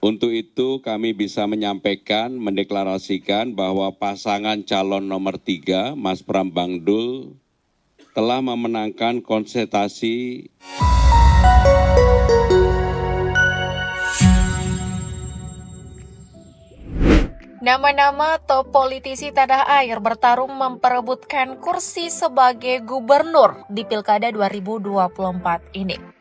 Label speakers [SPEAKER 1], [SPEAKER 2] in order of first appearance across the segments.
[SPEAKER 1] Untuk itu kami bisa menyampaikan, mendeklarasikan bahwa pasangan calon nomor 3, Mas Prambang Dul, telah memenangkan konsultasi.
[SPEAKER 2] Nama-nama top politisi tanah air bertarung memperebutkan kursi sebagai gubernur di Pilkada 2024 ini.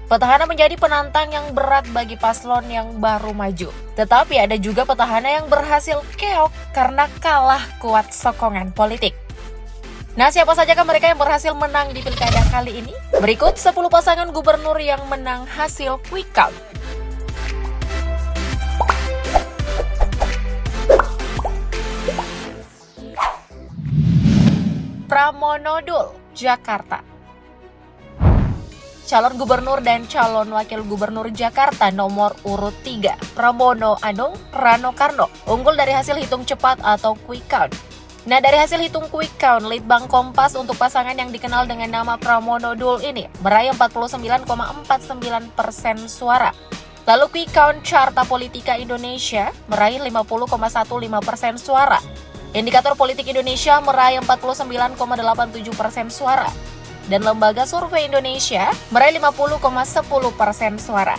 [SPEAKER 2] Petahana menjadi penantang yang berat bagi paslon yang baru maju. Tetapi ada juga petahana yang berhasil keok karena kalah kuat sokongan politik. Nah, siapa sajakah mereka yang berhasil menang di Pilkada kali ini? Berikut 10 pasangan gubernur yang menang hasil quick count. Pramono Dul, Jakarta. Calon gubernur dan calon wakil gubernur Jakarta nomor urut 3, Pramono Anung Rano Karno, unggul dari hasil hitung cepat atau quick count. Nah, dari hasil hitung quick count, Litbang Kompas untuk pasangan yang dikenal dengan nama Pramono Dul ini meraih 49,49% suara. Lalu quick count Carta Politika Indonesia meraih 50,15% suara. Indikator Politik Indonesia meraih 49,87% suara. Dan Lembaga Survei Indonesia meraih 50,10% suara.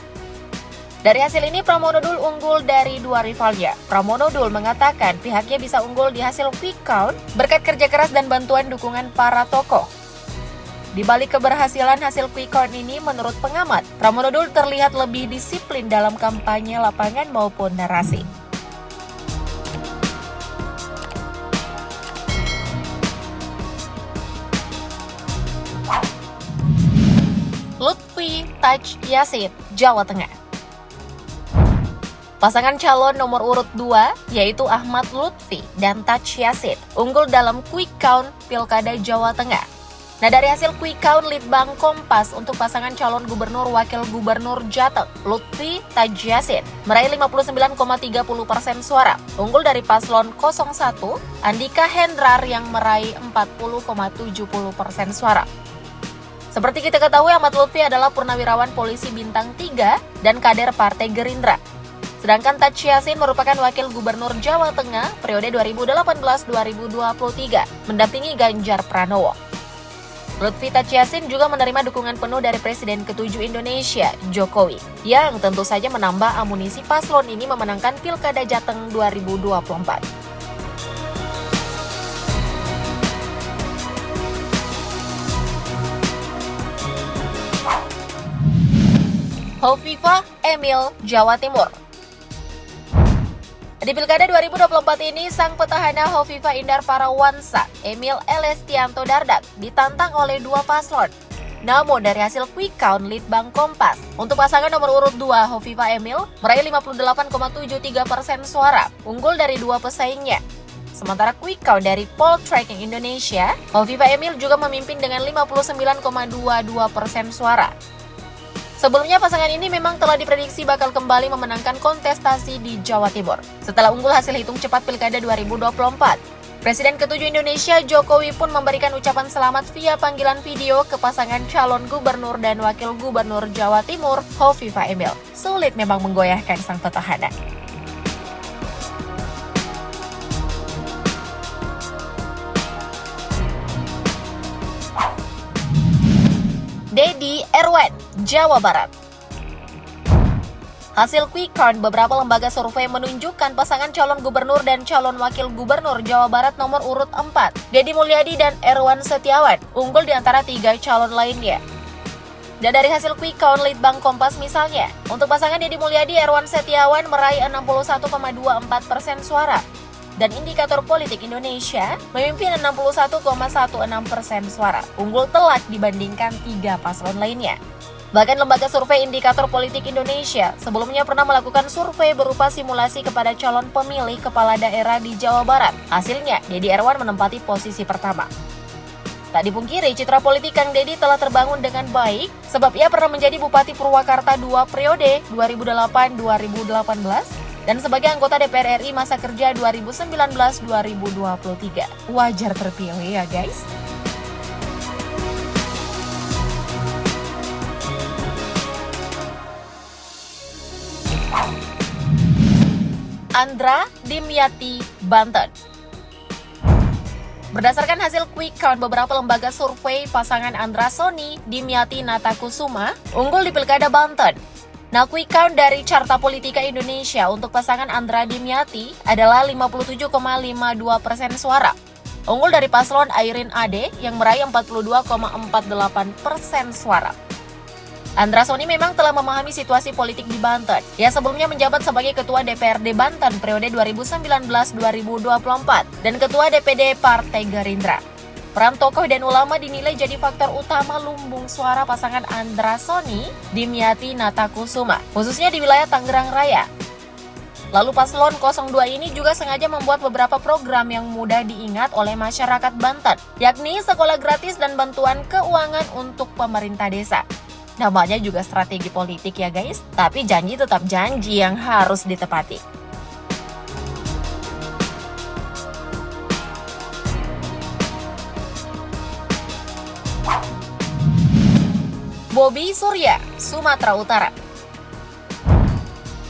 [SPEAKER 2] Dari hasil ini, Pramono Dul unggul dari dua rivalnya. Pramono Dul mengatakan pihaknya bisa unggul di hasil quick count berkat kerja keras dan bantuan dukungan para tokoh. Di balik keberhasilan hasil quick count ini, menurut pengamat, Pramono Dul terlihat lebih disiplin dalam kampanye lapangan maupun narasi. Lutfi Taj Yassin, Jawa Tengah. Pasangan calon nomor urut 2 yaitu Ahmad Lutfi dan Taj Yassin unggul dalam quick count Pilkada Jawa Tengah. Nah, dari hasil quick count Litbang Kompas untuk pasangan calon gubernur wakil gubernur Jateng, Lutfi Taj Yassin meraih 59,30% suara, unggul dari paslon 01 Andika Hendrar yang meraih 40,70% suara. Seperti kita ketahui, Ahmad Lutfi adalah purnawirawan polisi bintang 3 dan kader Partai Gerindra. Sedangkan Taj Yassin merupakan wakil gubernur Jawa Tengah periode 2018-2023, mendampingi Ganjar Pranowo. Lutfi Taj Yassin juga menerima dukungan penuh dari Presiden ke-7 Indonesia, Jokowi, yang tentu saja menambah amunisi paslon ini memenangkan Pilkada Jateng 2024. Hovifah Emil, Jawa Timur. Di Pilkada 2024 ini, sang petahana Hovifah Indar Parawansa, Emil Elestianto Dardak, ditantang oleh dua paslon. Namun dari hasil quick count Litbang Kompas, untuk pasangan nomor urut 2 Hovifah Emil meraih 58,73% suara, unggul dari dua pesaingnya. Sementara quick count dari Poll Tracking Indonesia, Hovifah Emil juga memimpin dengan 59,22% suara. Sebelumnya pasangan ini memang telah diprediksi bakal kembali memenangkan kontestasi di Jawa Timur setelah unggul hasil hitung cepat Pilkada 2024. Presiden ke-7 Indonesia Jokowi pun memberikan ucapan selamat via panggilan video ke pasangan calon gubernur dan wakil gubernur Jawa Timur, Hovifah Emil. Sulit memang menggoyahkan sang petahana. Dedi Erwan, Jawa Barat. Hasil quick count beberapa lembaga survei menunjukkan pasangan calon gubernur dan calon wakil gubernur Jawa Barat nomor urut 4, Deddy Mulyadi dan Erwan Setiawan, unggul di antara 3 calon lainnya. Dan dari hasil quick count Litbang Kompas misalnya, untuk pasangan Deddy Mulyadi, Erwan Setiawan meraih 61,24% suara. Dan indikator politik Indonesia memimpin 61,16% suara, unggul telak dibandingkan 3 paslon lainnya. Bahkan lembaga survei indikator politik Indonesia sebelumnya pernah melakukan survei berupa simulasi kepada calon pemilih kepala daerah di Jawa Barat. Hasilnya, Deddy Erwan menempati posisi pertama. Tak dipungkiri, citra politik Kang Deddy telah terbangun dengan baik sebab ia pernah menjadi Bupati Purwakarta 2 periode 2008-2018 dan sebagai anggota DPR RI masa kerja 2019-2023. Wajar terpilih ya guys. Andra Dimyati, Banten. Berdasarkan hasil quick count beberapa lembaga survei, pasangan Andra Sony Dimyati Natakusuma unggul di Pilkada Banten. Nah, quick count dari Carta Politika Indonesia untuk pasangan Andra Dimyati adalah 57,52% suara. Unggul dari paslon Airin Ade yang meraih 42,48% suara. Andra Sony memang telah memahami situasi politik di Banten. Ia sebelumnya menjabat sebagai Ketua DPRD Banten periode 2019-2024 dan Ketua DPD Partai Gerindra. Peran tokoh dan ulama dinilai jadi faktor utama lumbung suara pasangan Andra Sony Dimyati Natakusuma, khususnya di wilayah Tangerang Raya. Lalu paslon 02 ini juga sengaja membuat beberapa program yang mudah diingat oleh masyarakat Banten, yakni sekolah gratis dan bantuan keuangan untuk pemerintah desa. Namanya juga strategi politik ya guys, tapi janji tetap janji yang harus ditepati. Bobi Surya, Sumatera Utara.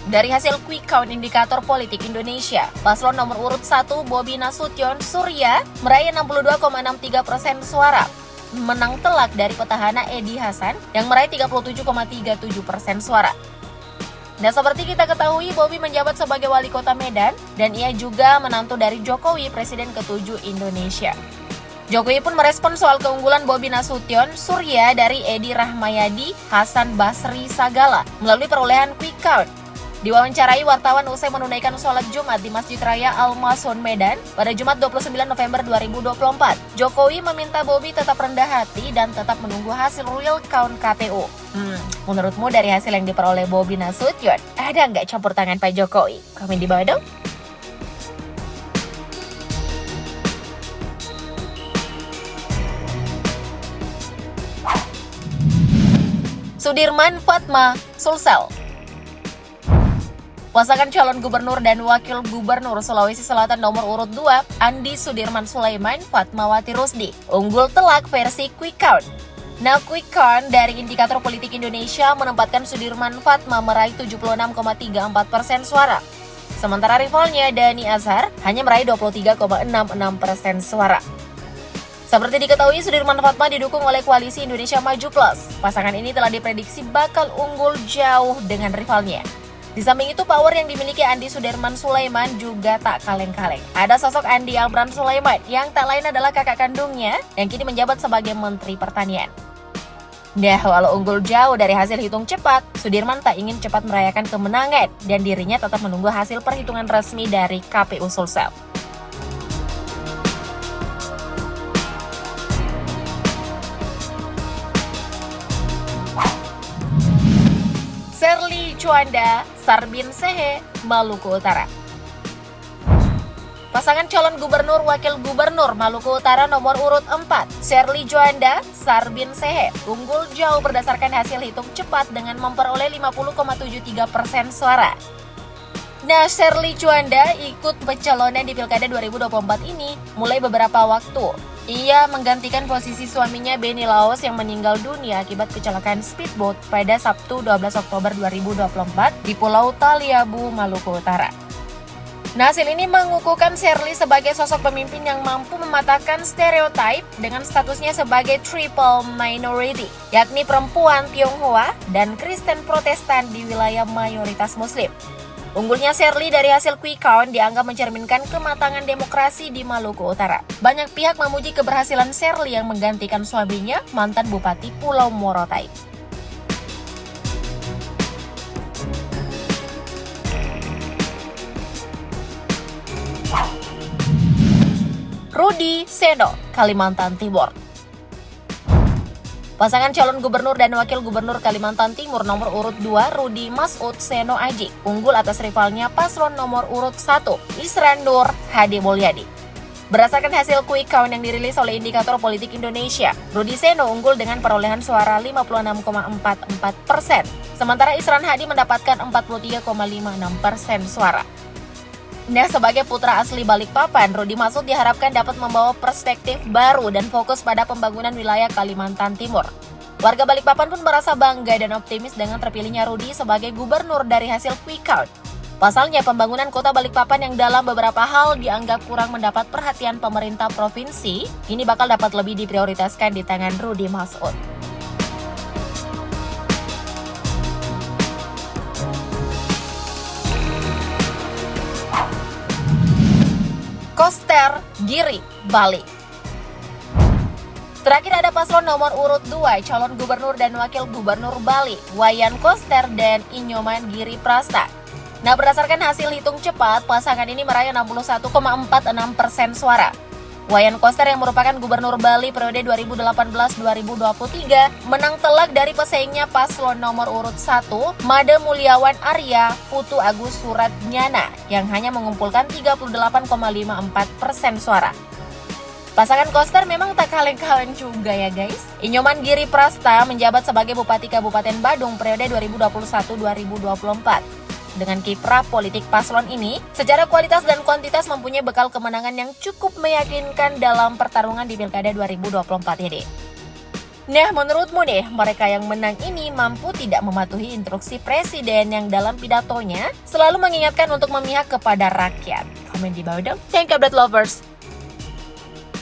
[SPEAKER 2] Dari hasil quick count indikator politik Indonesia, paslon nomor urut 1 Bobi Nasution Surya meraih 62,63% suara. Menang telak dari petahana Edi Hasan yang meraih 37,37% suara. Nah, seperti kita ketahui, Bobi menjabat sebagai wali kota Medan dan ia juga menantu dari Jokowi, Presiden ke-7 Indonesia. Jokowi pun merespon soal keunggulan Bobi Nasution Surya dari Edi Rahmayadi Hasan Basri Sagala melalui perolehan quick count. Diwawancarai wartawan usai menunaikan sholat Jumat di Masjid Raya Al-Masun Medan pada Jumat 29 November 2024. Jokowi meminta Bobi tetap rendah hati dan tetap menunggu hasil real count KPU. Menurutmu dari hasil yang diperoleh Bobi Nasution, ada nggak campur tangan Pak Jokowi? Komen di bawah dong. Sudirman Fatma, Sulsel. Pasangan calon gubernur dan wakil gubernur Sulawesi Selatan nomor urut 2, Andi Sudirman Sulaiman Fatmawati Rusdi, unggul telak versi quick count. Nah, quick count dari Indikator Politik Indonesia menempatkan Sudirman Fatma meraih 76,34% suara. Sementara rivalnya Dhani Azhar hanya meraih 23,66% suara. Seperti diketahui, Sudirman Fatma didukung oleh Koalisi Indonesia Maju Plus. Pasangan ini telah diprediksi bakal unggul jauh dengan rivalnya. Di samping itu, power yang dimiliki Andi Sudirman Sulaiman juga tak kaleng-kaleng. Ada sosok Andi Albran Sulaiman yang tak lain adalah kakak kandungnya yang kini menjabat sebagai Menteri Pertanian. Nah, walau unggul jauh dari hasil hitung cepat, Sudirman tak ingin cepat merayakan kemenangan dan dirinya tetap menunggu hasil perhitungan resmi dari KPU Sulsel. Serly Juanda, Sarbin Sehe, Maluku Utara. Pasangan calon gubernur wakil gubernur Maluku Utara nomor urut 4, Serly Juanda, Sarbin Sehe, unggul jauh berdasarkan hasil hitung cepat dengan memperoleh 50,73% suara. Nah, Serly Juanda ikut pencalonan di Pilkada 2024 ini mulai beberapa waktu. Ia menggantikan posisi suaminya Benny Laos yang meninggal dunia akibat kecelakaan speedboat pada Sabtu 12 Oktober 2024 di Pulau Taliabu, Maluku Utara. Nah, hasil ini mengukuhkan Serly sebagai sosok pemimpin yang mampu mematahkan stereotip dengan statusnya sebagai triple minority, yakni perempuan Tionghoa dan Kristen Protestan di wilayah mayoritas Muslim. Unggulnya Serly dari hasil quick count dianggap mencerminkan kematangan demokrasi di Maluku Utara. Banyak pihak memuji keberhasilan Serly yang menggantikan suaminya, mantan Bupati Pulau Morotai. Rudi Seno, Kalimantan Timur. Pasangan calon gubernur dan wakil gubernur Kalimantan Timur nomor urut 2, Rudi Masud Seno Aji, unggul atas rivalnya paslon nomor urut 1, Isran Nur Hadi Mulyadi. Berdasarkan hasil quick count yang dirilis oleh Indikator Politik Indonesia, Rudi Seno unggul dengan perolehan suara 56,44%, sementara Isran Hadi mendapatkan 43,56% suara. Nah, sebagai putra asli Balikpapan, Rudi Masud diharapkan dapat membawa perspektif baru dan fokus pada pembangunan wilayah Kalimantan Timur. Warga Balikpapan pun merasa bangga dan optimis dengan terpilihnya Rudi sebagai gubernur dari hasil quick count. Pasalnya, pembangunan kota Balikpapan yang dalam beberapa hal dianggap kurang mendapat perhatian pemerintah provinsi, ini bakal dapat lebih diprioritaskan di tangan Rudy Masud. Koster, Giri, Bali. Terakhir ada paslon nomor urut 2, calon gubernur dan wakil gubernur Bali, Wayan Koster dan Inyoman Giri Prasta. Nah, berdasarkan hasil hitung cepat, pasangan ini meraih 61,46% suara. Wayan Koster yang merupakan gubernur Bali periode 2018-2023 menang telak dari pesaingnya paslon nomor urut 1, Made Mulyawan Arya Putu Agus Suratnyana yang hanya mengumpulkan 38,54% suara. Pasangan Koster memang tak kaleng-kaleng juga ya guys. Inyoman Giri Prasta menjabat sebagai Bupati Kabupaten Badung periode 2021-2024. Dengan kiprah politik paslon ini, secara kualitas dan kuantitas mempunyai bekal kemenangan yang cukup meyakinkan dalam pertarungan di Pilkada 2024 ini. Nah, menurutmu nih, mereka yang menang ini mampu tidak mematuhi instruksi presiden yang dalam pidatonya selalu mengingatkan untuk memihak kepada rakyat? Komen di bawah dong. Thank you, update lovers.